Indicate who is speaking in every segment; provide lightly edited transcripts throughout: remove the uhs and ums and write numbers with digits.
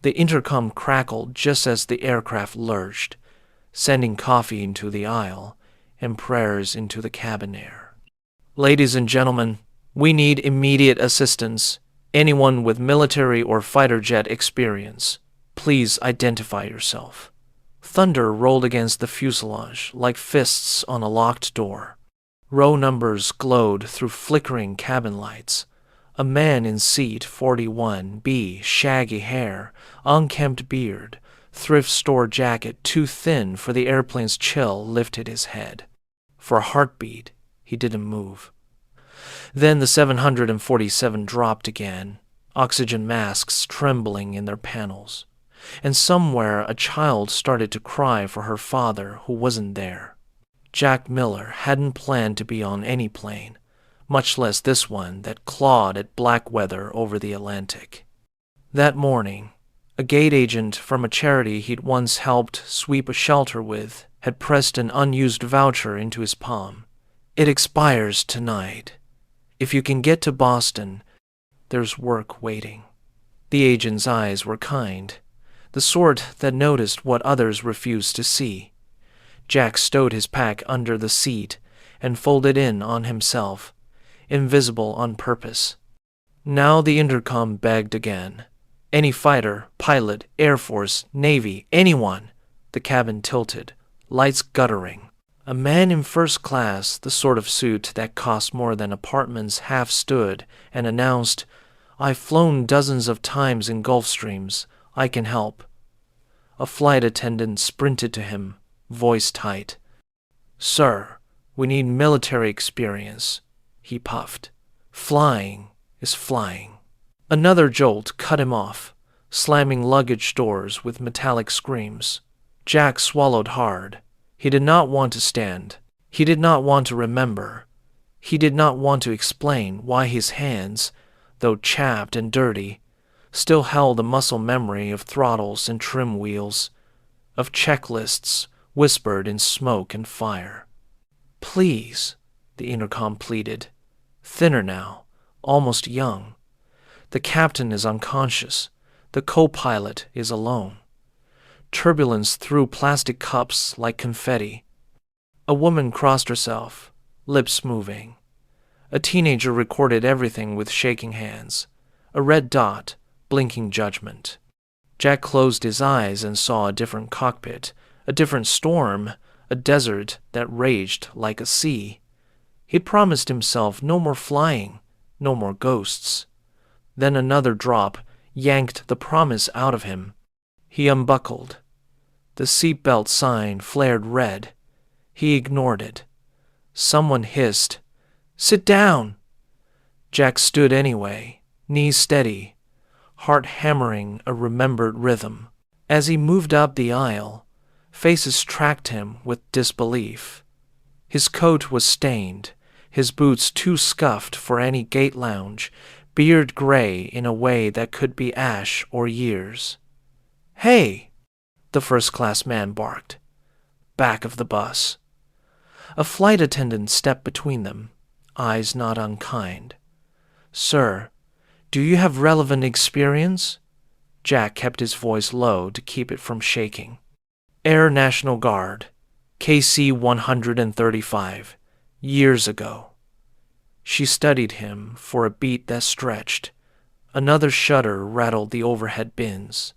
Speaker 1: The intercom crackled just as the aircraft lurched, sending coffee into the aisle and prayers into the cabin air. Ladies and gentlemen, we need immediate assistance. Anyone with military or fighter jet experience, please identify yourself. Thunder rolled against the fuselage like fists on a locked door. Row numbers glowed through flickering cabin lights. A man in seat 41B, shaggy hair, unkempt beard, thrift store jacket too thin for the airplane's chill, lifted his head. For a heartbeat, he didn't move. Then the 747 dropped again, oxygen masks trembling in their panels. And somewhere a child started to cry for her father who wasn't there. Jack Miller hadn't planned to be on any plane, much less this one that clawed at black weather over the Atlantic. That morning, a gate agent from a charity he'd once helped sweep a shelter with had pressed an unused voucher into his palm. It expires tonight. If you can get to Boston, there's work waiting. The agent's eyes were kind, the sort that noticed what others refused to see. Jack stowed his pack under the seat and folded in on himself, invisible on purpose. Now the intercom begged again. Any fighter, pilot, Air Force, Navy, anyone. The cabin tilted, lights guttering. A man in first class, the sort of suit that cost more than apartments, half stood and announced, "I've flown dozens of times in Gulf Streams. I can help." A flight attendant sprinted to him, voice tight. "Sir, we need military experience," he puffed. "Flying is flying." Another jolt cut him off, slamming luggage doors with metallic screams. Jack swallowed hard. He did not want to stand. He did not want to remember. He did not want to explain why his hands, though chapped and dirty, still held a muscle memory of throttles and trim wheels, of checklists whispered in smoke and fire. "Please," the intercom pleaded, thinner now, almost young. "The captain is unconscious. The co-pilot is alone." Turbulence threw plastic cups like confetti. A woman crossed herself, lips moving. A teenager recorded everything with shaking hands, a red dot, blinking judgment. Jack closed his eyes and saw a different cockpit, a different storm, a desert that raged like a sea. He'd promised himself no more flying, no more ghosts. Then another drop yanked the promise out of him. He unbuckled. The seatbelt sign flared red. He ignored it. Someone hissed, "Sit down!" Jack stood anyway, knees steady, heart hammering a remembered rhythm. As he moved up the aisle, faces tracked him with disbelief. His coat was stained, his boots too scuffed for any gate lounge, beard gray in a way that could be ash or years. "Hey!" the first-class man barked. Back of the bus. A flight attendant stepped between them, eyes not unkind. "Sir, do you have relevant experience?" Jack kept his voice low to keep it from shaking. "Air National Guard, KC 135, years ago." She studied him for a beat that stretched. Another shudder rattled the overhead bins.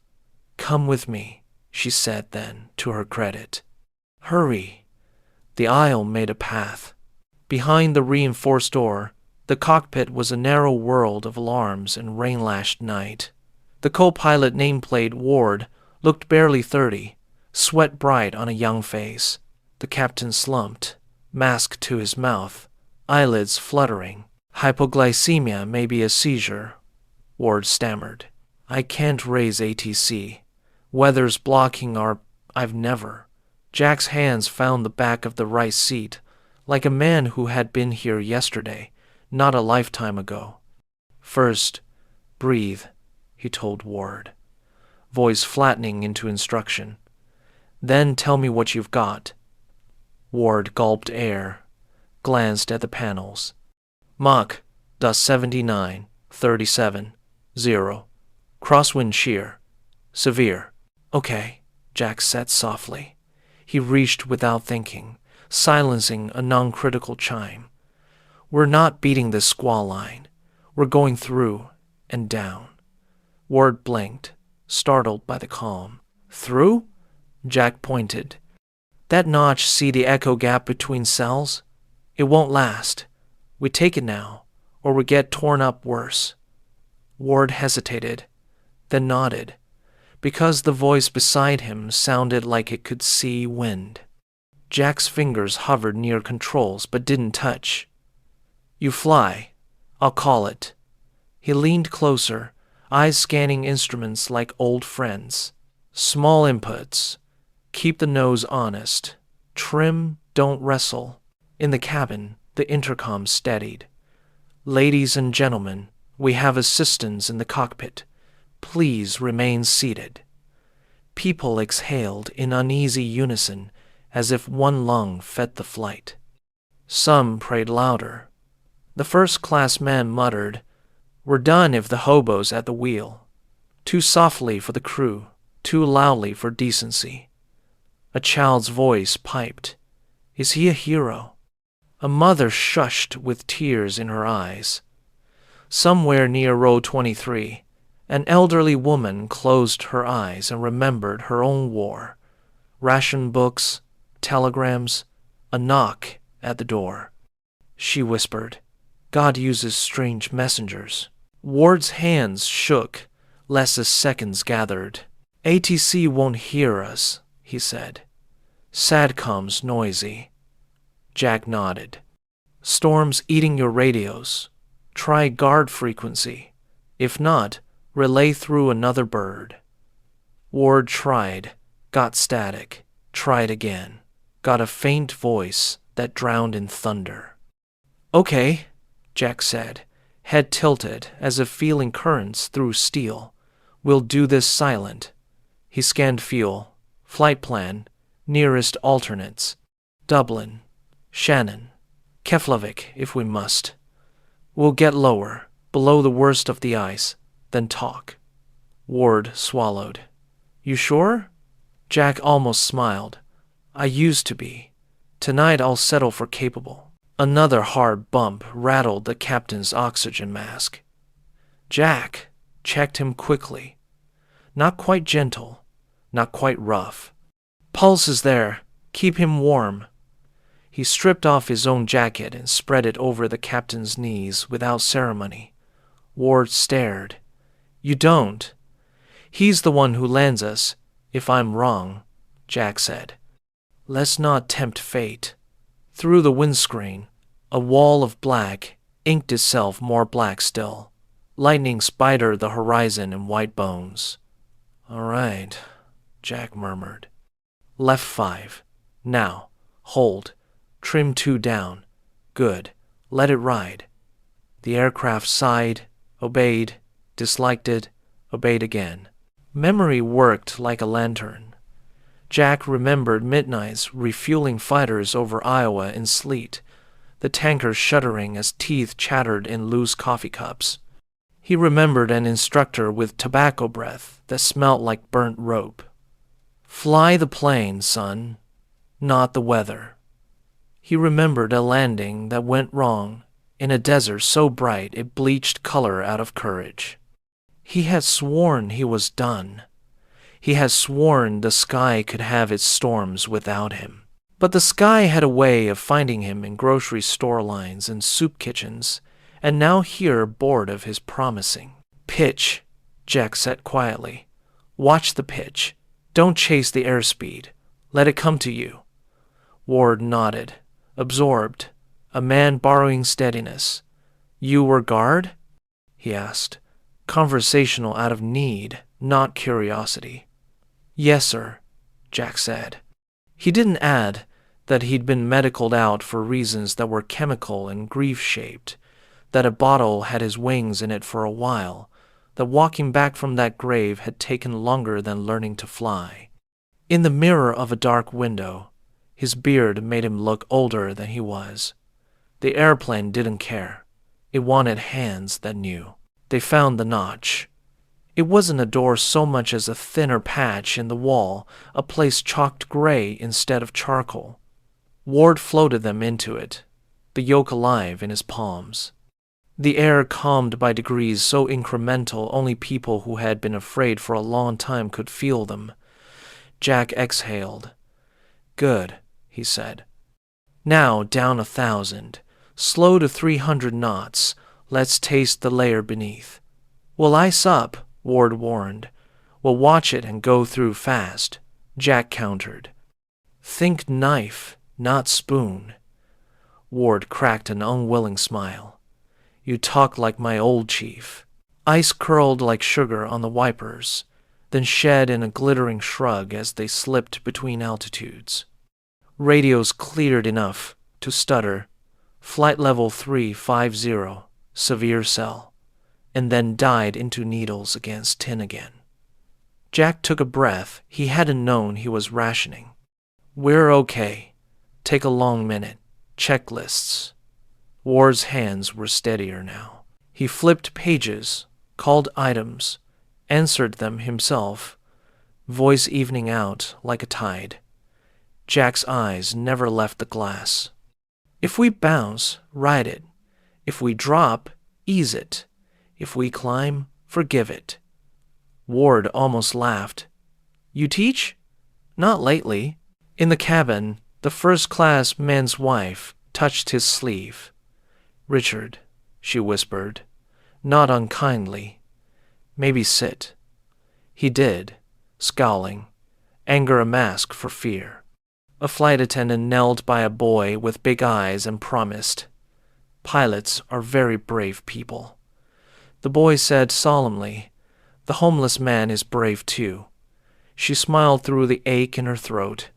Speaker 1: "Come with me," she said then, to her credit. "Hurry." The aisle made a path. Behind the reinforced door, the cockpit was a narrow world of alarms and rain-lashed night. The co-pilot nameplate, Ward, looked barely 30, sweat bright on a young face. The captain slumped, mask to his mouth, eyelids fluttering. "Hypoglycemia may be a seizure," Ward stammered. "I can't raise ATC. Weather's blocking I've never." Jack's hands found the back of the right seat, like a man who had been here yesterday, not a lifetime ago. "First, breathe," he told Ward, voice flattening into instruction. "Then tell me what you've got." Ward gulped air, glanced at the panels. "Mach, dust 79, 37, 0. Crosswind shear, Severe. Okay, Jack said softly. He reached without thinking, silencing a non-critical chime. We're not beating this squall line. We're going through and down. Ward blinked, startled by the calm. Through? Jack pointed. That notch, see the echo gap between cells? It won't last. We take it now, or we get torn up worse. Ward hesitated, then nodded, because the voice beside him sounded like it could see wind. Jack's fingers hovered near controls but didn't touch. You fly. I'll call it. He leaned closer, eyes scanning instruments like old friends. Small inputs. Keep the nose honest. Trim, don't wrestle. In the cabin, the intercom steadied. Ladies and gentlemen, we have assistants in the cockpit. Please remain seated. People exhaled in uneasy unison as if one lung fed the flight. Some prayed louder. The first-class man muttered, We're done if the hobo's at the wheel. Too softly for the crew, too loudly for decency. A child's voice piped, Is he a hero? A mother shushed with tears in her eyes. Somewhere near row 23, an elderly woman closed her eyes and remembered her own war. Ration books, telegrams, a knock at the door. She whispered, God uses strange messengers. Ward's hands shook, less as seconds gathered. ATC won't hear us, he said. SATCOM's noisy. Jack nodded. Storm's eating your radios. Try guard frequency. If not, relay through another bird. Ward tried, got static, tried again, got a faint voice that drowned in thunder. Okay, Jack said, head tilted as if feeling currents through steel. We'll do this silent. He scanned fuel, flight plan, nearest alternates. Dublin, Shannon, Keflavik if we must. We'll get lower, below the worst of the ice, then talk. Ward swallowed. You sure? Jack almost smiled. I used to be. Tonight I'll settle for capable. Another hard bump rattled the captain's oxygen mask. Jack checked him quickly. Not quite gentle, not quite rough. Pulse is there. Keep him warm. He stripped off his own jacket and spread it over the captain's knees without ceremony. Ward stared. You don't. He's the one who lands us, if I'm wrong, Jack said. Let's not tempt fate. Through the windscreen, a wall of black inked itself more black still. Lightning spidered the horizon in white bones. All right, Jack murmured. Left 5. Now, hold. Trim 2 down. Good. Let it ride. The aircraft sighed, obeyed, disliked it, obeyed again. Memory worked like a lantern. Jack remembered midnights refueling fighters over Iowa in sleet, the tankers shuddering as teeth chattered in loose coffee cups. He remembered an instructor with tobacco breath that smelt like burnt rope. Fly the plane, son, not the weather. He remembered a landing that went wrong in a desert so bright it bleached color out of courage. He had sworn he was done. He had sworn the sky could have its storms without him. But the sky had a way of finding him in grocery store lines and soup kitchens, and now here bored of his promising. Pitch, Jack said quietly. Watch the pitch. Don't chase the airspeed. Let it come to you. Ward nodded, absorbed, a man borrowing steadiness. You were guard? He asked, conversational out of need, not curiosity. Yes, sir, Jack said. He didn't add that he'd been medicaled out for reasons that were chemical and grief-shaped, that a bottle had his wings in it for a while, that walking back from that grave had taken longer than learning to fly. In the mirror of a dark window, his beard made him look older than he was. The airplane didn't care. It wanted hands that knew. They found the notch. It wasn't a door so much as a thinner patch in the wall, a place chalked gray instead of charcoal. Ward floated them into it, the yolk alive in his palms. The air calmed by degrees so incremental only people who had been afraid for a long time could feel them. Jack exhaled. "Good," he said. "Now down 1,000. Slow to 300 knots. Let's taste the layer beneath." "We'll ice up," Ward warned. "We'll watch it and go through fast," Jack countered. "Think knife, not spoon." Ward cracked an unwilling smile. "You talk like my old chief." Ice curled like sugar on the wipers, then shed in a glittering shrug as they slipped between altitudes. Radios cleared enough to stutter, "Flight level 350, severe cell," and then died into needles against tin again. Jack took a breath. He hadn't known he was rationing. "We're okay. Take a long minute. Checklists." Ward's hands were steadier now. He flipped pages, called items, answered them himself, voice evening out like a tide. Jack's eyes never left the glass. "If we bounce, ride it. If we drop, ease it. If we climb, forgive it." Ward almost laughed. "You teach?" "Not lately." In the cabin, the first-class man's wife touched his sleeve. "Richard," she whispered, not unkindly, "maybe sit." He did, scowling, anger a mask for fear. A flight attendant knelt by a boy with big eyes and promised, "Pilots are very brave people." The boy said solemnly, "The homeless man is brave too." She smiled through the ache in her throat.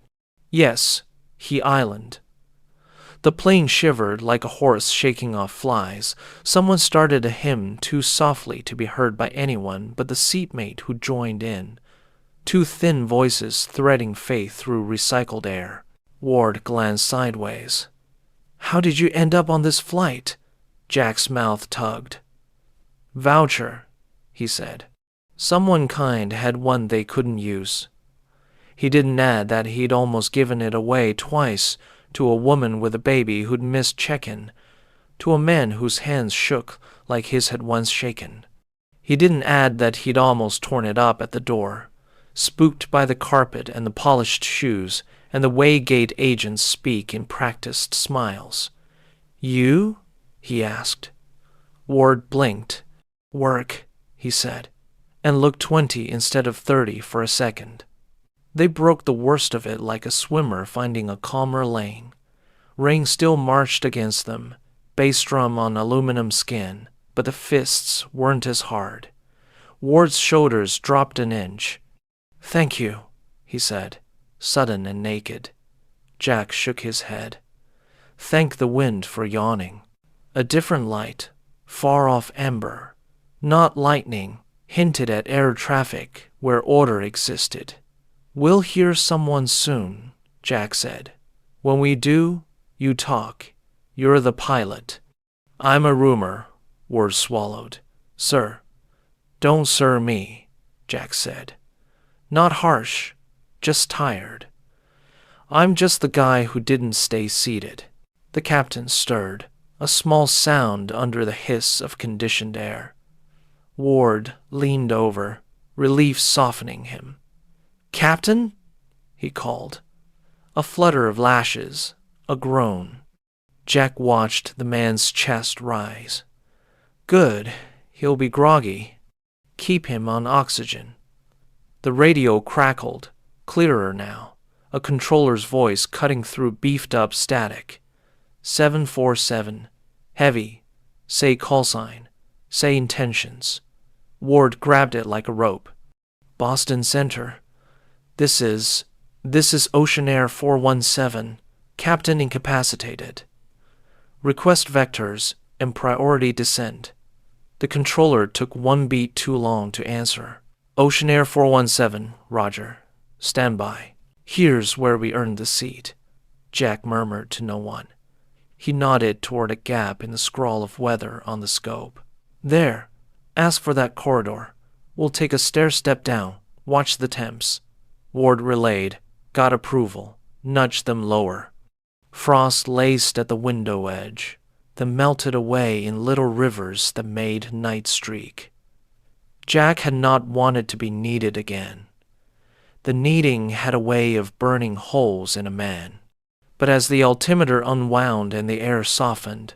Speaker 1: "Yes, he island." The plane shivered like a horse shaking off flies. Someone started a hymn too softly to be heard by anyone but the seatmate who joined in. Two thin voices threading faith through recycled air. Ward glanced sideways. "How did you end up on this flight?" Jack's mouth tugged. "Voucher," he said. Someone kind had one they couldn't use. He didn't add that he'd almost given it away twice, to a woman with a baby who'd missed check-in, to a man whose hands shook like his had once shaken. He didn't add that he'd almost torn it up at the door, spooked by the carpet and the polished shoes and the way gate agents speak in practiced smiles. "You?" he asked. Ward blinked. "Work," he said, and looked 20 instead of 30 for a second. They broke the worst of it like a swimmer finding a calmer lane. Rain still marched against them, bass drum on aluminum skin, but the fists weren't as hard. Ward's shoulders dropped an inch. "Thank you," he said, sudden and naked. Jack shook his head. Thank the wind for yawning. A different light, far-off amber, not lightning, hinted at air traffic where order existed. "We'll hear someone soon," Jack said. "When we do, you talk. You're the pilot." "I'm a rumor," Ward swallowed. "Sir." "Don't sir me," Jack said. Not harsh, just tired. "I'm just the guy who didn't stay seated." The captain stirred, a small sound under the hiss of conditioned air. Ward leaned over, relief softening him. "Captain?" he called. A flutter of lashes, a groan. Jack watched the man's chest rise. "Good, he'll be groggy. Keep him on oxygen." The radio crackled, clearer now, a controller's voice cutting through beefed-up static. 747, heavy, say call sign, say intentions. Ward grabbed it like a rope. "Boston Center. This is Ocean Air 417, captain incapacitated. Request vectors and priority descent." The controller took one beat too long to answer. "Ocean Air 417, roger. Stand by. Here's where we earned the seat," Jack murmured to no one. He nodded toward a gap in the scroll of weather on the scope. "There. Ask for that corridor. We'll take a stair-step down. Watch the temps." Ward relayed, got approval, nudged them lower. Frost laced at the window edge, then melted away in little rivers that made night streak. Jack had not wanted to be kneaded again. The kneading had a way of burning holes in a man. But as the altimeter unwound and the air softened,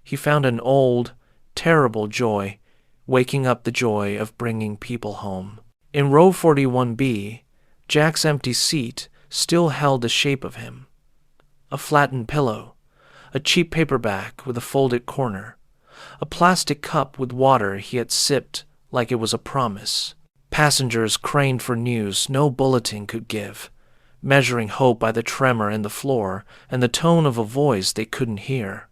Speaker 1: he found an old, terrible joy, waking up the joy of bringing people home. In row 41B, Jack's empty seat still held the shape of him. A flattened pillow, a cheap paperback with a folded corner, a plastic cup with water he had sipped like it was a promise. Passengers craned for news no bulletin could give, measuring hope by the tremor in the floor and the tone of a voice they couldn't hear.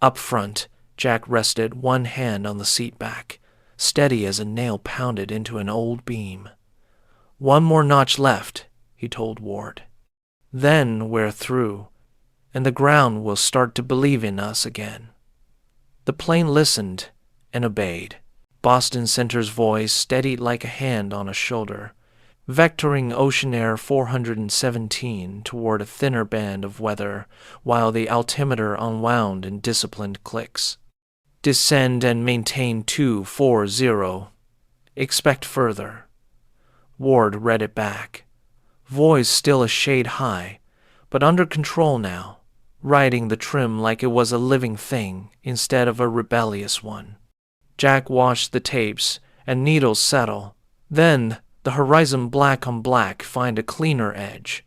Speaker 1: Up front, Jack rested one hand on the seat back, steady as a nail pounded into an old beam. "One more notch left," he told Ward. "Then we're through, and the ground will start to believe in us again." The plane listened and obeyed. Boston Center's voice steadied like a hand on a shoulder, vectoring Ocean Air 417 toward a thinner band of weather while the altimeter unwound in disciplined clicks. "Descend and maintain 240. Expect further." Ward read it back. Voice still a shade high, but under control now, riding the trim like it was a living thing instead of a rebellious one. Jack watched the tapes and needles settle, then the horizon black on black find a cleaner edge.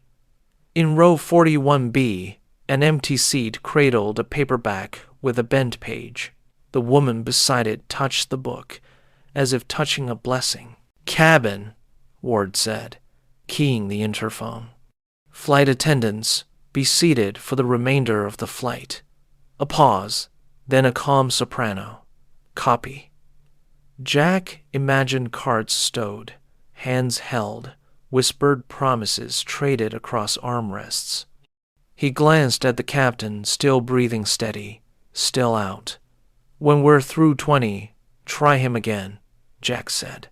Speaker 1: In row 41B, an empty seat cradled a paperback with a bent page. The woman beside it touched the book, as if touching a blessing. "Cabin," Ward said, keying the interphone. "Flight attendants, be seated for the remainder of the flight." A pause, then a calm soprano. "Copy." Jack imagined carts stowed, hands held, whispered promises traded across armrests. He glanced at the captain, still breathing steady, still out. "When we're through 20, try him again," Jack said.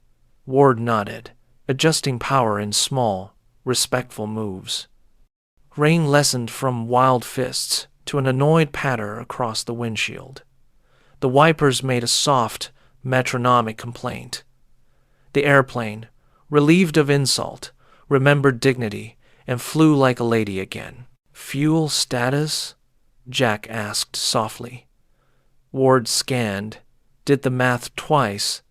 Speaker 1: Ward nodded, adjusting power in small, respectful moves. Rain lessened from wild fists to an annoyed patter across the windshield. The wipers made a soft, metronomic complaint. The airplane, relieved of insult, remembered dignity and flew like a lady again. "Fuel status?" Jack asked softly. Ward scanned, did the math twice,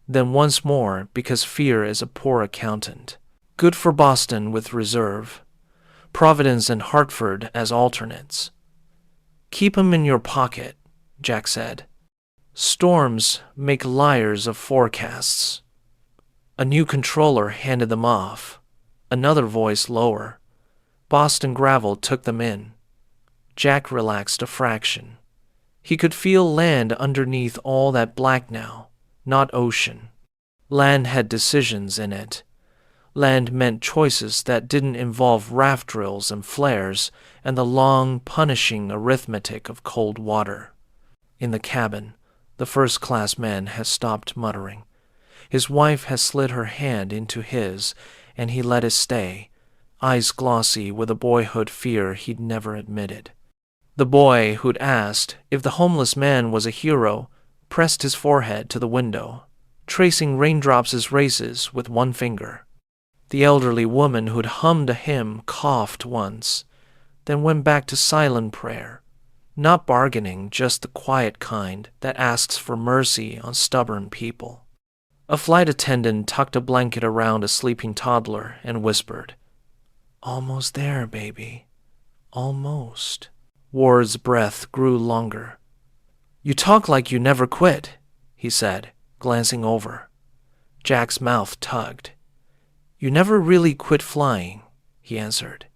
Speaker 1: then once more because fear is a poor accountant. "Good for Boston with reserve. Providence and Hartford as alternates." "Keep 'em in your pocket," Jack said. "Storms make liars of forecasts." A new controller handed them off. Another voice lower. Boston Gravel took them in. Jack relaxed a fraction. He could feel land underneath all that black now, not ocean. Land had decisions in it. Land meant choices that didn't involve raft drills and flares and the long, punishing arithmetic of cold water. In the cabin, the first-class man had stopped muttering. His wife had slid her hand into his, and he let it stay, eyes glossy with a boyhood fear he'd never admitted. The boy who'd asked if the homeless man was a hero pressed his forehead to the window, tracing raindrops' races with one finger. The elderly woman who'd hummed a hymn coughed once, then went back to silent prayer, not bargaining, just the quiet kind that asks for mercy on stubborn people. A flight attendant tucked a blanket around a sleeping toddler and whispered, "Almost there, baby. Almost." Ward's breath grew longer. "You talk like you never quit," he said, glancing over. Jack's mouth tugged. "You never really quit flying," he answered.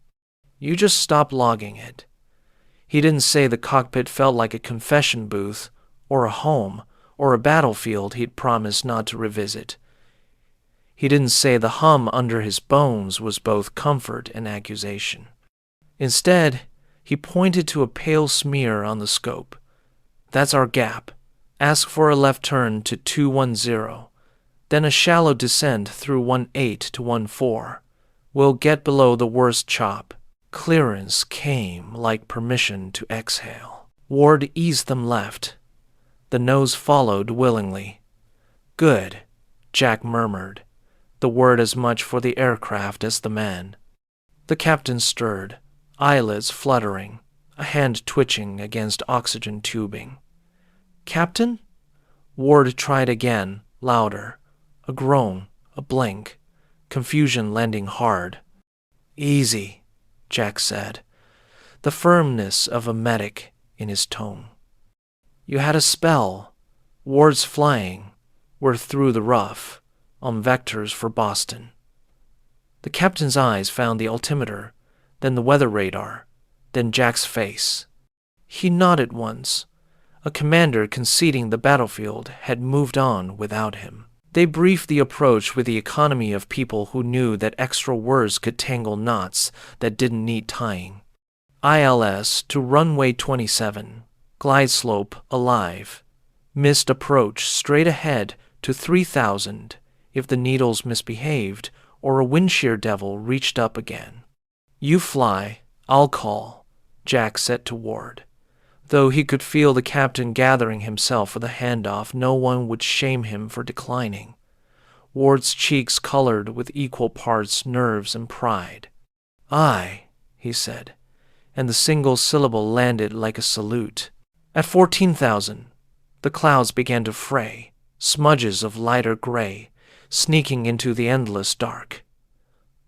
Speaker 1: "You just stopped logging it." He didn't say the cockpit felt like a confession booth or a home or a battlefield he'd promised not to revisit. He didn't say the hum under his bones was both comfort and accusation. Instead, he pointed to a pale smear on the scope. "That's our gap. Ask for a left turn to 210. Then a shallow descent through 1-8 to 1-4. We'll get below the worst chop. Clearance came like permission to exhale. Ward eased them left. The nose followed willingly. Good, Jack murmured, the word as much for the aircraft as the man. The captain stirred, eyelids fluttering, a hand twitching against oxygen tubing. Captain? Ward tried again, louder. A groan, a blink, confusion landing hard. Easy, Jack said, the firmness of a medic in his tone. You had a spell. Ward's flying. We're through the rough, on vectors for Boston. The captain's eyes found the altimeter, then the weather radar, then Jack's face. He nodded once. A commander conceding the battlefield had moved on without him. They briefed the approach with the economy of people who knew that extra words could tangle knots that didn't need tying. ILS to runway 27, glide slope alive. Missed approach straight ahead to 3,000 if the needles misbehaved or a wind shear devil reached up again. You fly, I'll call, Jack said to Ward. Though he could feel the captain gathering himself for the handoff, no one would shame him for declining. Ward's cheeks colored with equal parts nerves and pride. Aye, he said, and the single syllable landed like a salute. At 14,000, the clouds began to fray, smudges of lighter gray, sneaking into the endless dark.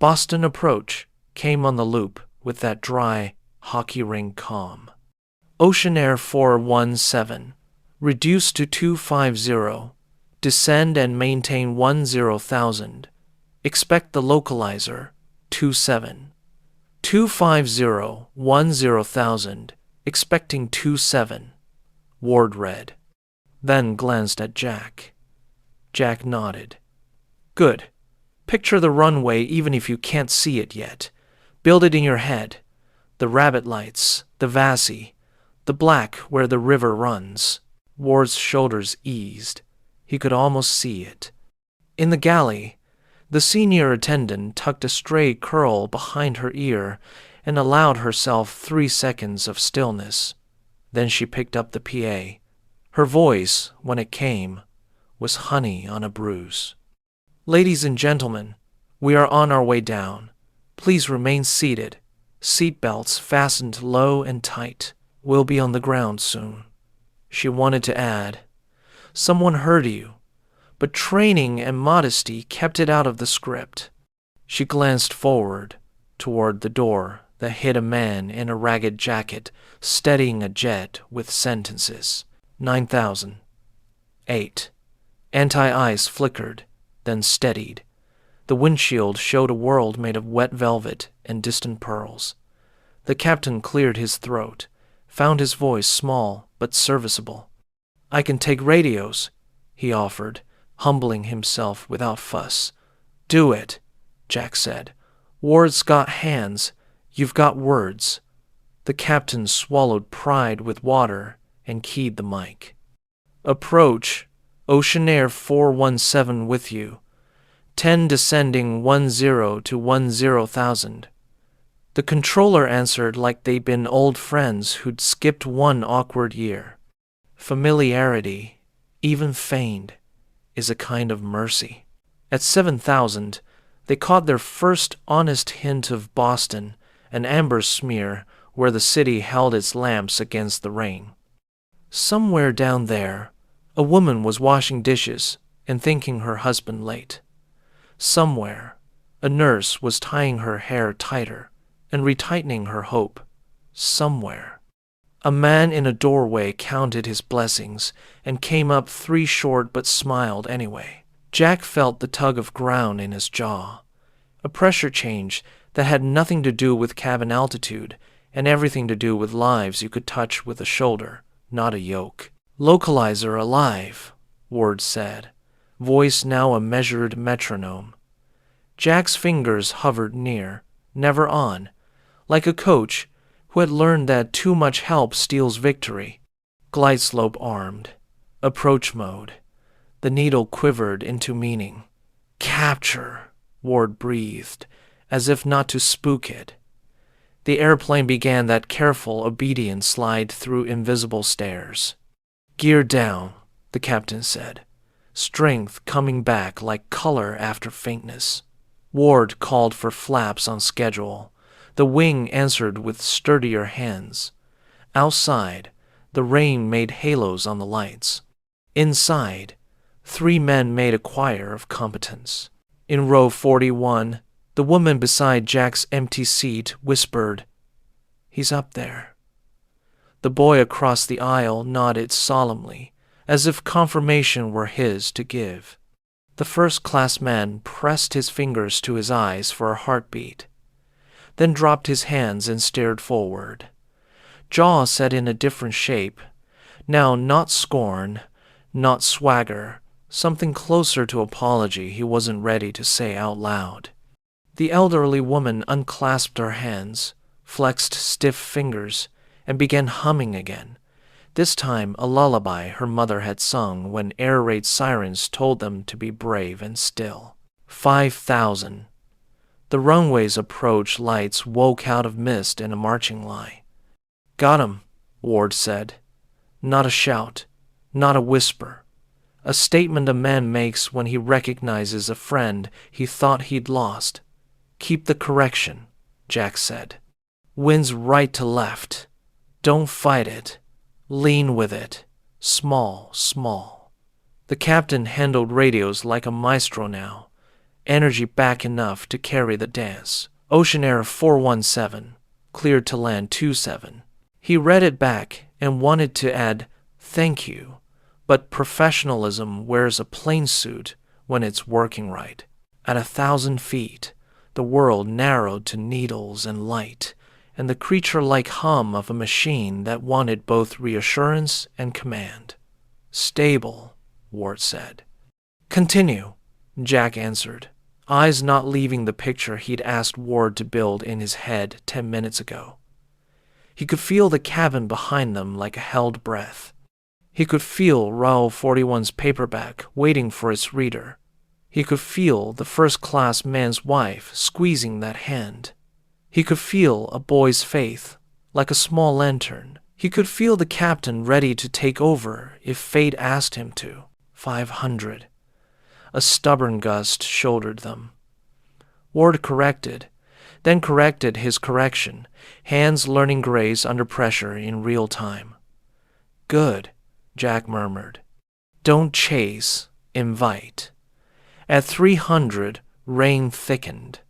Speaker 1: Boston approach came on the loop with that dry, hockey rink calm. Ocean Air 417, reduced to 250, descend and maintain 10,000. Expect the localizer, 27. 250, 10,000, expecting 27. Ward read, then glanced at Jack. Jack nodded. Good. Picture the runway even if you can't see it yet. Build it in your head. The rabbit lights, the Vassie, the black where the river runs. Ward's shoulders eased. He could almost see it. In the galley, the senior attendant tucked a stray curl behind her ear and allowed herself 3 seconds of stillness. Then she picked up the PA. Her voice, when it came, was honey on a bruise. Ladies and gentlemen, we are on our way down. Please remain seated. Seat belts fastened low and tight. We'll be on the ground soon. She wanted to add, someone heard you, but training and modesty kept it out of the script. She glanced forward, toward the door that hid a man in a ragged jacket steadying a jet with sentences. 9,000. 8. Anti-ice flickered, then steadied. The windshield showed a world made of wet velvet and distant pearls. The captain cleared his throat, found his voice small but serviceable. I can take radios, he offered, humbling himself without fuss. Do it, Jack said. Ward's got hands, you've got words. The captain swallowed pride with water and keyed the mic. Approach, Ocean Air 417 with you. 10 descending 10 to 10,000. The controller answered like they'd been old friends who'd skipped one awkward year. Familiarity, even feigned, is a kind of mercy. At 7,000, they caught their first honest hint of Boston, an amber smear where the city held its lamps against the rain. Somewhere down there, a woman was washing dishes and thinking her husband late. Somewhere, a nurse was tying her hair tighter and retightening her hope. Somewhere, a man in a doorway counted his blessings and came up 3 short but smiled anyway. Jack felt the tug of ground in his jaw, a pressure change that had nothing to do with cabin altitude and everything to do with lives you could touch with a shoulder, not a yoke. Localizer alive, Ward said, voice now a measured metronome. Jack's fingers hovered near, never on, like a coach who had learned that too much help steals victory. Glide slope armed. Approach mode. The needle quivered into meaning. Capture, Ward breathed, as if not to spook it. The airplane began that careful, obedient slide through invisible stairs. Gear down, the captain said, strength coming back like color after faintness. Ward called for flaps on schedule. The wing answered with sturdier hands. Outside, the rain made halos on the lights. Inside, 3 men made a choir of competence. In row 41, the woman beside Jack's empty seat whispered, "He's up there." The boy across the aisle nodded solemnly, as if confirmation were his to give. The first-class man pressed his fingers to his eyes for a heartbeat, then dropped his hands and stared forward. Jaw set in a different shape, now not scorn, not swagger, something closer to apology he wasn't ready to say out loud. The elderly woman unclasped her hands, flexed stiff fingers, and began humming again, this time a lullaby her mother had sung when air raid sirens told them to be brave and still. 5,000. The runway's approach lights woke out of mist in a marching line. "Got 'em," Ward said. Not a shout, not a whisper. A statement a man makes when he recognizes a friend he thought he'd lost. "Keep the correction," Jack said. "Winds right to left. Don't fight it. Lean with it. Small, small." The captain handled radios like a maestro now. Energy back enough to carry the dance. "Ocean Air 417, cleared to land 27. He read it back and wanted to add, "Thank you," but professionalism wears a plain suit when it's working right. At 1,000 feet, the world narrowed to needles and light, and the creature-like hum of a machine that wanted both reassurance and command. "Stable," Ward said. "Continue," Jack answered, eyes not leaving the picture he'd asked Ward to build in his head 10 minutes ago. He could feel the cabin behind them like a held breath. He could feel Row 41's paperback waiting for its reader. He could feel the first-class man's wife squeezing that hand. He could feel a boy's faith, like a small lantern. He could feel the captain ready to take over if fate asked him to. 500. A stubborn gust shouldered them. Ward corrected, then corrected his correction, hands learning grace under pressure in real time. "Good," Jack murmured. "Don't chase, invite." At 300, rain thickened.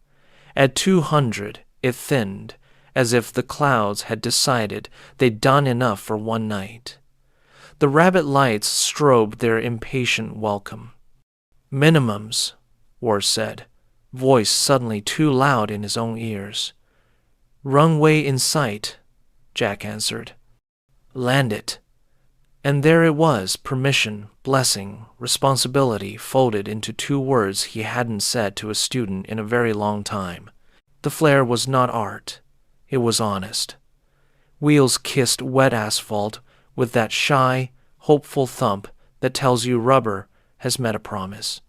Speaker 1: At 200, it thinned, as if the clouds had decided they'd done enough for one night. The rabbit lights strobed their impatient welcome. "Minimums," Ward said, voice suddenly too loud in his own ears. "Runway in sight," Jack answered. "Land it." And there it was, permission, blessing, responsibility folded into 2 words he hadn't said to a student in a very long time. The flare was not art. It was honest. Wheels kissed wet asphalt with that shy, hopeful thump that tells you rubber has met a promise.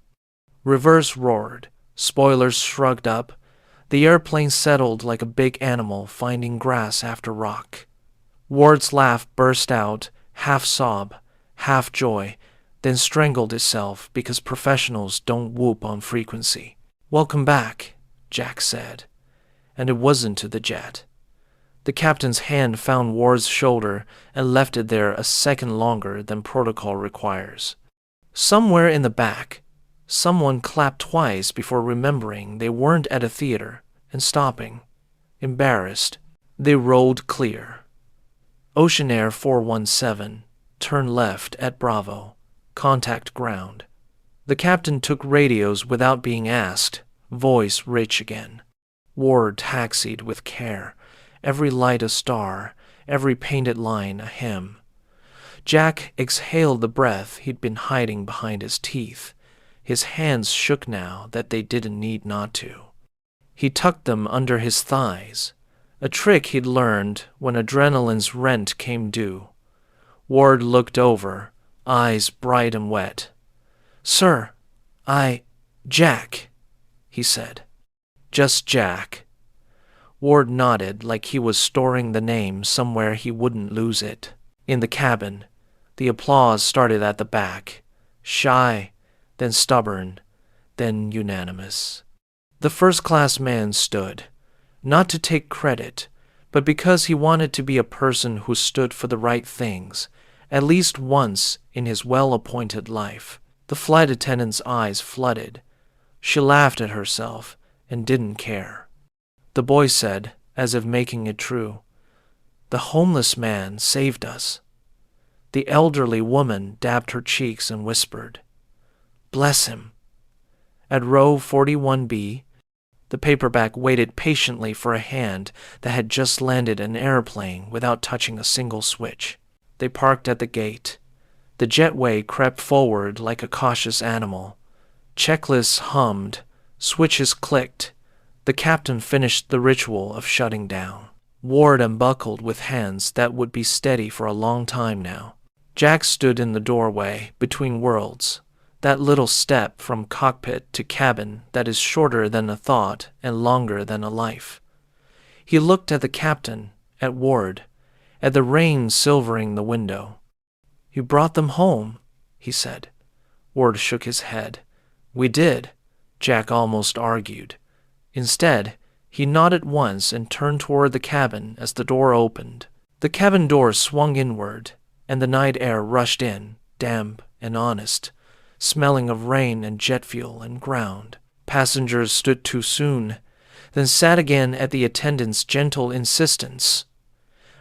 Speaker 1: Reverse roared. Spoilers shrugged up. The airplane settled like a big animal finding grass after rock. Ward's laugh burst out, half sob, half joy, then strangled itself because professionals don't whoop on frequency. "Welcome back," Jack said, and it wasn't to the jet. The captain's hand found Ward's shoulder and left it there a second longer than protocol requires. Somewhere in the back, someone clapped twice before remembering they weren't at a theater and stopping. Embarrassed, they rolled clear. Ocean Air 417, turn left at Bravo, contact ground. The captain took radios without being asked, voice rich again. Ward taxied with care, every light a star, every painted line a hymn. Jack exhaled the breath he'd been hiding behind his teeth. His hands shook now that they didn't need not to. He tucked them under his thighs, a trick he'd learned when adrenaline's rent came due. Ward looked over, eyes bright and wet. "Sir, Jack," he said. "Just Jack." Ward nodded like he was storing the name somewhere he wouldn't lose it. In the cabin, the applause started at the back, shy, then stubborn, then unanimous. The first-class man stood, not to take credit, but because he wanted to be a person who stood for the right things, at least once in his well-appointed life. The flight attendant's eyes flooded. She laughed at herself and didn't care. The boy said, as if making it true, "The homeless man saved us." The elderly woman dabbed her cheeks and whispered, "Bless him." At row 41B, the paperback waited patiently for a hand that had just landed an airplane without touching a single switch. They parked at the gate. The jetway crept forward like a cautious animal. Checklists hummed, switches clicked. The captain finished the ritual of shutting down. Ward unbuckled with hands that would be steady for a long time now. Jack stood in the doorway between worlds, that little step from cockpit to cabin that is shorter than a thought and longer than a life. He looked at the captain, at Ward, at the rain silvering the window. "You brought them home," he said. Ward shook his head. "We did," Jack almost argued. Instead, he nodded once and turned toward the cabin as the door opened. The cabin door swung inward, and the night air rushed in, damp and honest, smelling of rain and jet fuel and ground. Passengers stood too soon, then sat again at the attendant's gentle insistence,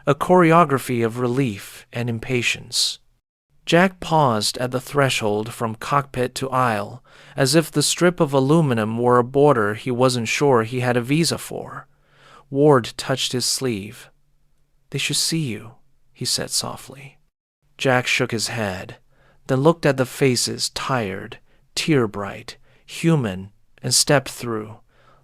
Speaker 1: a choreography of relief and impatience. Jack paused at the threshold from cockpit to aisle, as if the strip of aluminum were a border he wasn't sure he had a visa for. Ward touched his sleeve. "They should see you," he said softly. Jack shook his head, then looked at the faces, tired, tear-bright, human, and stepped through,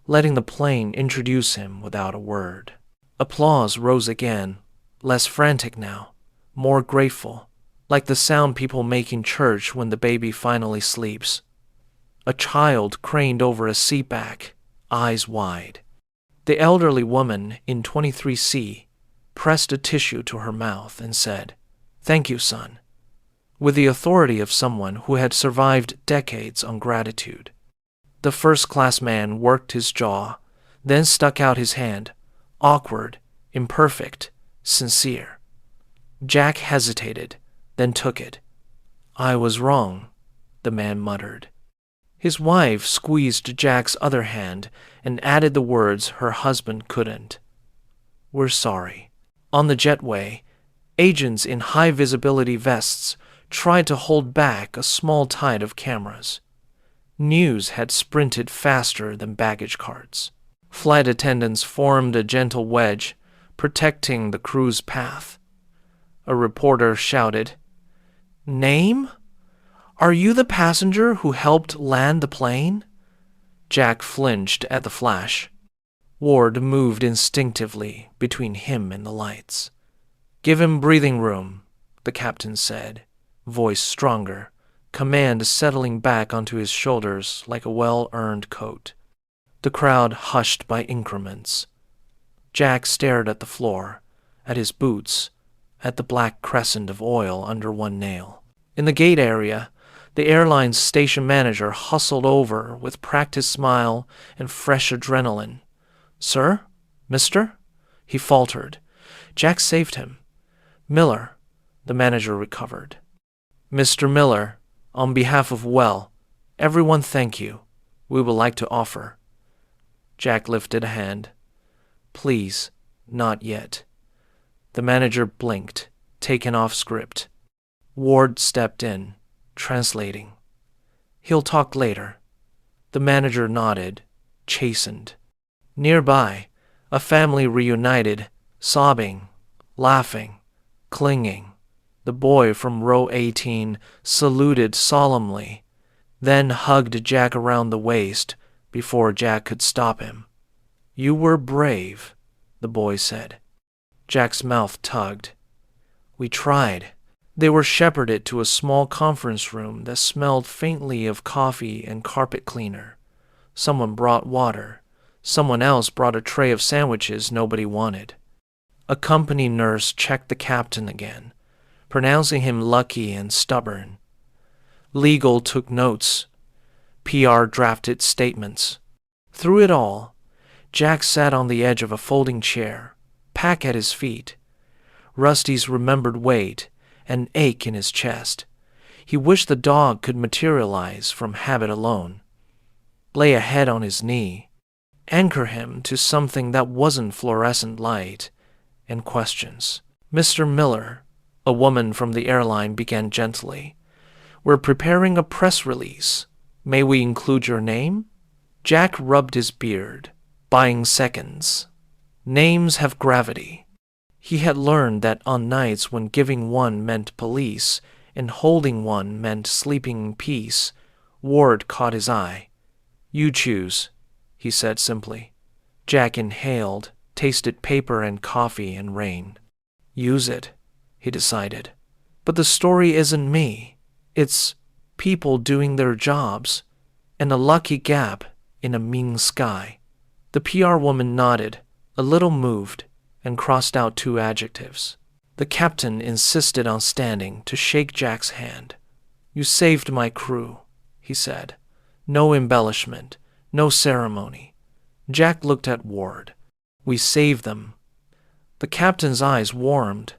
Speaker 1: letting the plane introduce him without a word. Applause rose again, less frantic now, more grateful, like the sound people make in church when the baby finally sleeps. A child craned over a seatback, eyes wide. The elderly woman in 23C pressed a tissue to her mouth and said, "Thank you, son," with the authority of someone who had survived decades on gratitude. The first-class man worked his jaw, then stuck out his hand, awkward, imperfect, sincere. Jack hesitated, then took it. "I was wrong," the man muttered. His wife squeezed Jack's other hand and added the words her husband couldn't. "We're sorry." On the jetway, agents in high-visibility vests tried to hold back a small tide of cameras. News had sprinted faster than baggage carts. Flight attendants formed a gentle wedge, protecting the crew's path. A reporter shouted, "Name? Are you the passenger who helped land the plane?" Jack flinched at the flash. Ward moved instinctively between him and the lights. "Give him breathing room," the captain said, voice stronger, command settling back onto his shoulders like a well-earned coat. The crowd hushed by increments. Jack stared at the floor, at his boots, at the black crescent of oil under one nail. In the gate area, the airline's station manager hustled over with practiced smile and fresh adrenaline. "Sir? Mister?" He faltered. Jack saved him. "Miller," the manager recovered. "Mr. Miller, on behalf of everyone thank you. We would like to offer." Jack lifted a hand. "Please, not yet." The manager blinked, taken off script. Ward stepped in, translating. "He'll talk later." The manager nodded, chastened. Nearby, a family reunited, sobbing, laughing, clinging. The boy from row 18 saluted solemnly, then hugged Jack around the waist before Jack could stop him. "You were brave," the boy said. Jack's mouth tugged. "We tried." They were shepherded to a small conference room that smelled faintly of coffee and carpet cleaner. Someone brought water. Someone else brought a tray of sandwiches nobody wanted. A company nurse checked the captain again, pronouncing him lucky and stubborn. Legal took notes. PR drafted statements. Through it all, Jack sat on the edge of a folding chair, pack at his feet. Rusty's remembered weight, an ache in his chest. He wished the dog could materialize from habit alone. Lay a head on his knee, anchor him to something that wasn't fluorescent light, and questions. Mr. Miller, a woman from the airline began gently. We're preparing a press release. May we include your name? Jack rubbed his beard, buying seconds. Names have gravity. He had learned that on nights when giving one meant police and holding one meant sleeping in peace, Ward caught his eye. You choose, he said simply. Jack inhaled, tasted paper and coffee and rain. Use it, he decided. But the story isn't me. It's people doing their jobs, and a lucky gap in a mean sky. The PR woman nodded, a little moved, and crossed out 2 adjectives. The captain insisted on standing to shake Jack's hand. You saved my crew, he said. No embellishment, no ceremony. Jack looked at Ward. We saved them. The captain's eyes warmed.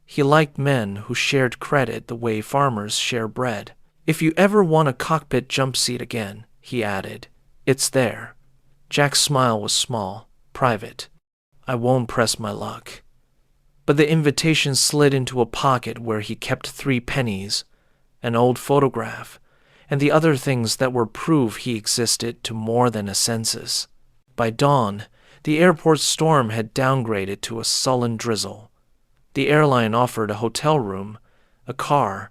Speaker 1: He liked men who shared credit the way farmers share bread. If you ever want a cockpit jump seat again, he added, it's there. Jack's smile was small, private. I won't press my luck. But the invitation slid into a pocket where he kept 3 pennies, an old photograph, and the other things that were proof he existed to more than a census. By dawn, the airport's storm had downgraded to a sullen drizzle. The airline offered a hotel room, a car,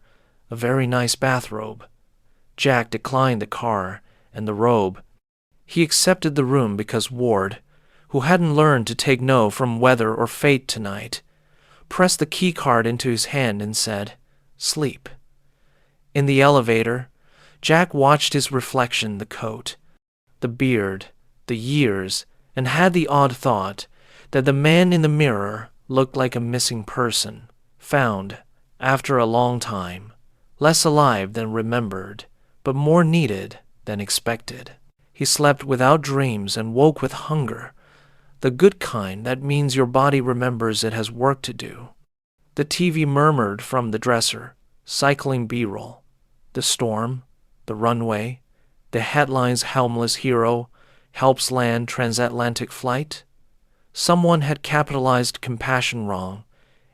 Speaker 1: a very nice bathrobe. Jack declined the car and the robe. He accepted the room because Ward, who hadn't learned to take no from weather or fate tonight, pressed the key card into his hand and said, Sleep. In the elevator, Jack watched his reflection, the coat, the beard, the years, and had the odd thought that the man in the mirror looked like a missing person, found, after a long time, less alive than remembered, but more needed than expected. He slept without dreams and woke with hunger, the good kind that means your body remembers it has work to do. The TV murmured from the dresser, cycling B-roll. The storm, the runway, the headlines helmless hero, helps land transatlantic flight. Someone had capitalized compassion wrong,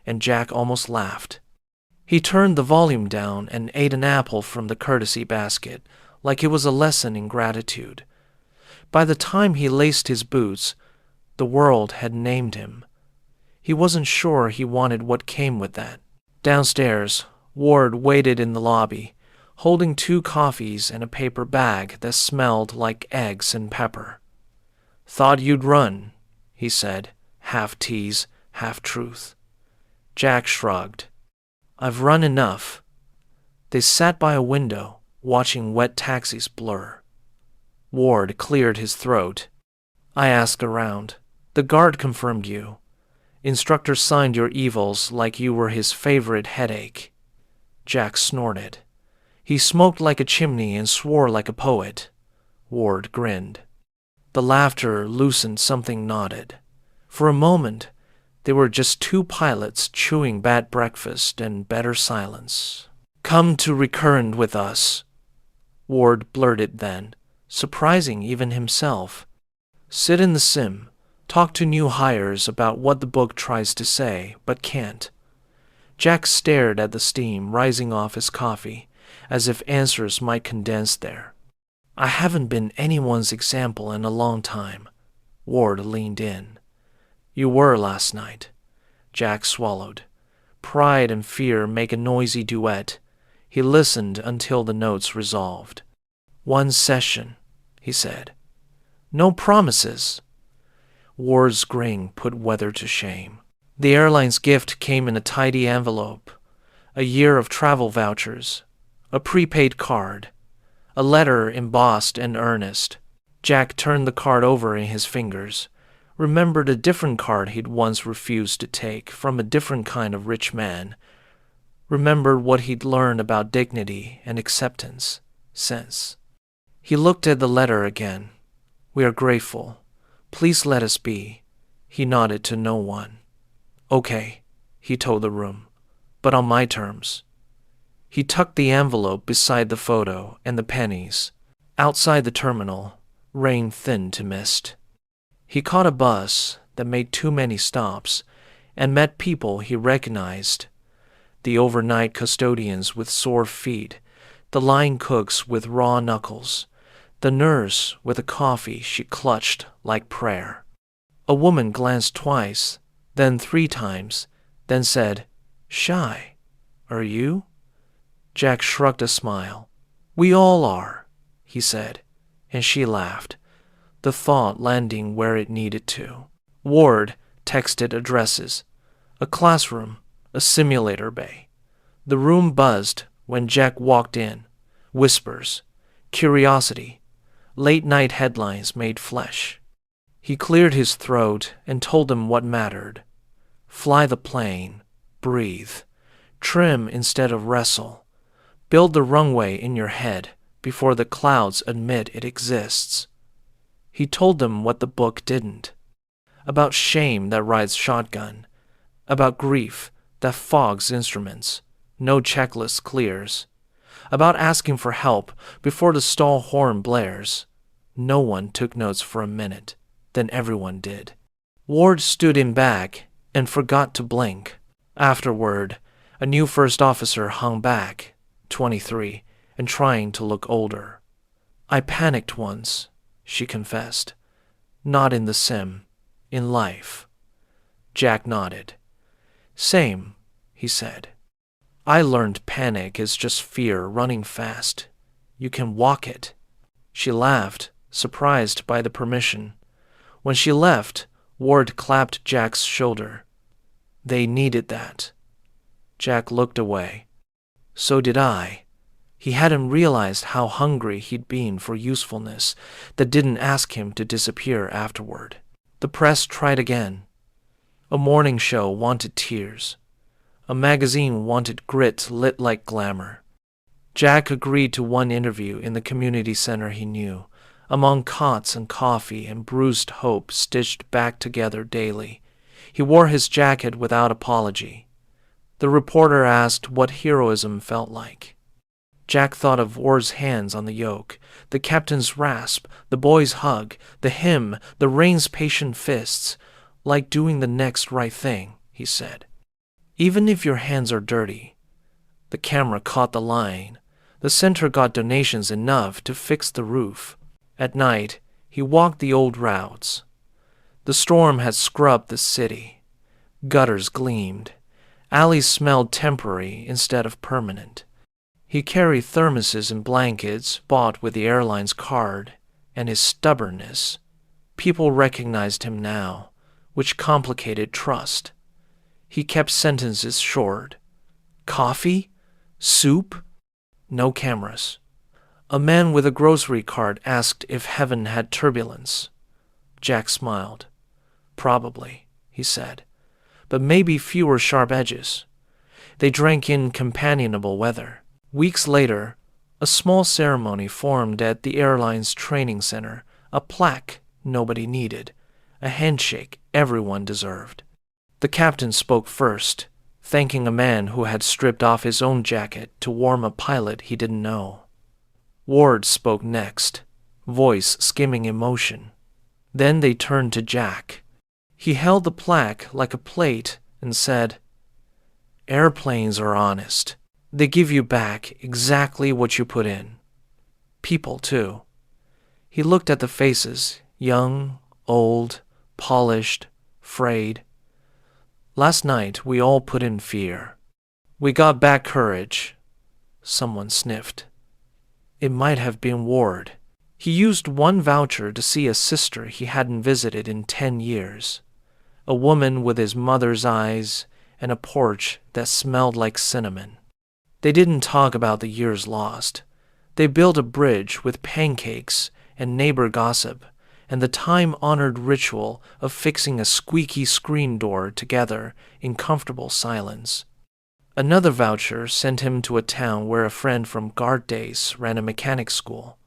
Speaker 1: and Jack almost laughed. He turned the volume down and ate an apple from the courtesy basket, like it was a lesson in gratitude. By the time he laced his boots, the world had named him. He wasn't sure he wanted what came with that. Downstairs, Ward waited in the lobby, holding 2 coffees and a paper bag that smelled like eggs and pepper. Thought you'd run, he said, half tease, half truth. Jack shrugged. I've run enough. They sat by a window, watching wet taxis blur. Ward cleared his throat. I asked around. The guard confirmed you. Instructor signed your evils like you were his favorite headache. Jack snorted. He smoked like a chimney and swore like a poet. Ward grinned. The laughter loosened something knotted. For a moment, they were just 2 pilots chewing bad breakfast and better silence. Come to Recurrent with us, Ward blurted then, surprising even himself. Sit in the sim, talk to new hires about what the book tries to say, but can't. Jack stared at the steam rising off his coffee, as if answers might condense there. I haven't been anyone's example in a long time. Ward leaned in. You were last night. Jack swallowed. Pride and fear make a noisy duet. He listened until the notes resolved. 1 session, he said. No promises. Ward's grin put weather to shame. The airline's gift came in a tidy envelope, a year of travel vouchers, a prepaid card, a letter embossed in earnest. Jack turned the card over in his fingers, remembered a different card he'd once refused to take from a different kind of rich man, remembered what he'd learned about dignity and acceptance since. He looked at the letter again. "We are grateful. Please let us be." He nodded to no one. "Okay," he told the room, "but on my terms." He tucked the envelope beside the photo and the pennies. Outside the terminal, rain thinned to mist. He caught a bus that made too many stops and met people he recognized. The overnight custodians with sore feet, the line cooks with raw knuckles, the nurse with a coffee she clutched like prayer. A woman glanced twice, then 3 times, then said, "Shy, are you?" Jack shrugged a smile. "We all are," he said, and she laughed, the thought landing where it needed to. Ward texted addresses, a classroom, a simulator bay. The room buzzed when Jack walked in. Whispers, curiosity, late-night headlines made flesh. He cleared his throat and told them what mattered. Fly the plane, breathe, trim instead of wrestle, build the runway in your head before the clouds admit it exists. He told them what the book didn't. About shame that rides shotgun, about grief that fogs instruments, no checklist clears, about asking for help before the stall horn blares. No one took notes for a minute, then everyone did. Ward stood in back and forgot to blink. Afterward, a new first officer hung back, 23, and trying to look older. "I panicked once," she confessed. "Not in the sim, in life." Jack nodded. "Same," he said. "I learned panic is just fear running fast. You can walk it." She laughed, surprised by the permission. When she left, Ward clapped Jack's shoulder. "They needed that." Jack looked away. So did I. He hadn't realized how hungry he'd been for usefulness that didn't ask him to disappear afterward. The press tried again. A morning show wanted tears. A magazine wanted grit lit like glamour. Jack agreed to one interview in the community center he knew, among cots and coffee and bruised hope stitched back together daily. He wore his jacket without apology. The reporter asked what heroism felt like. Jack thought of Ward's hands on the yoke, the captain's rasp, the boy's hug, the hymn, the rain's patient fists. "Like doing the next right thing," he said. "Even if your hands are dirty." The camera caught the line. The center got donations enough to fix the roof. At night, he walked the old routes. The storm had scrubbed the city. Gutters gleamed. Alleys smelled temporary instead of permanent. He carried thermoses and blankets bought with the airline's card, and his stubbornness. People recognized him now, which complicated trust. He kept sentences short. "Coffee? Soup?" No cameras. A man with a grocery cart asked if heaven had turbulence. Jack smiled. "Probably," he said, "but maybe fewer sharp edges." They drank in companionable weather. Weeks later, a small ceremony formed at the airline's training center, a plaque nobody needed, a handshake everyone deserved. The captain spoke first, thanking a man who had stripped off his own jacket to warm a pilot he didn't know. Ward spoke next, voice skimming emotion. Then they turned to Jack. He held the plaque like a plate and said, "Airplanes are honest. They give you back exactly what you put in. People, too." He looked at the faces, young, old, polished, frayed. "Last night we all put in fear. We got back courage." Someone sniffed. It might have been Ward. He used one voucher to see a sister he hadn't visited in 10 years. A woman with his mother's eyes and a porch that smelled like cinnamon. They didn't talk about the years lost. They built a bridge with pancakes and neighbor gossip, and the time-honored ritual of fixing a squeaky screen door together in comfortable silence. Another voucher sent him to a town where a friend from guard days ran a mechanics school.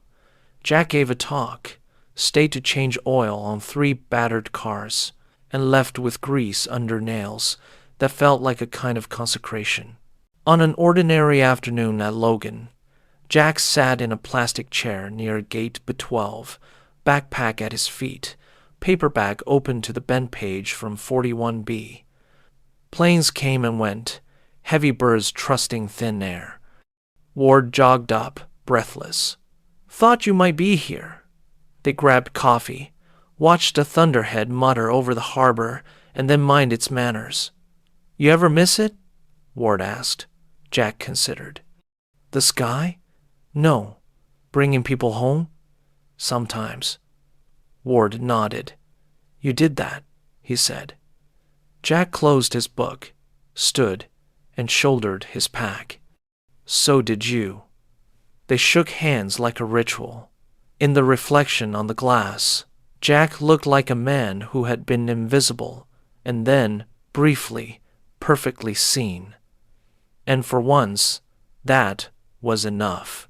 Speaker 1: Jack gave a talk, stayed to change oil on 3 battered cars, and left with grease under nails that felt like a kind of consecration. On an ordinary afternoon at Logan, Jack sat in a plastic chair near gate B12, backpack at his feet, paperback open to the bent page from 41B. Planes came and went, heavy birds trusting thin air. Ward jogged up, breathless. "Thought you might be here." They grabbed coffee, watched a thunderhead mutter over the harbor, and then mind its manners. "You ever miss it?" Ward asked. Jack considered. "The sky? No. Bringing people home? Sometimes." Ward nodded. "You did that," he said. Jack closed his book, stood, and shouldered his pack. "So did you." They shook hands like a ritual. In the reflection on the glass, Jack looked like a man who had been invisible, and then, briefly, perfectly seen. And for once, that was enough.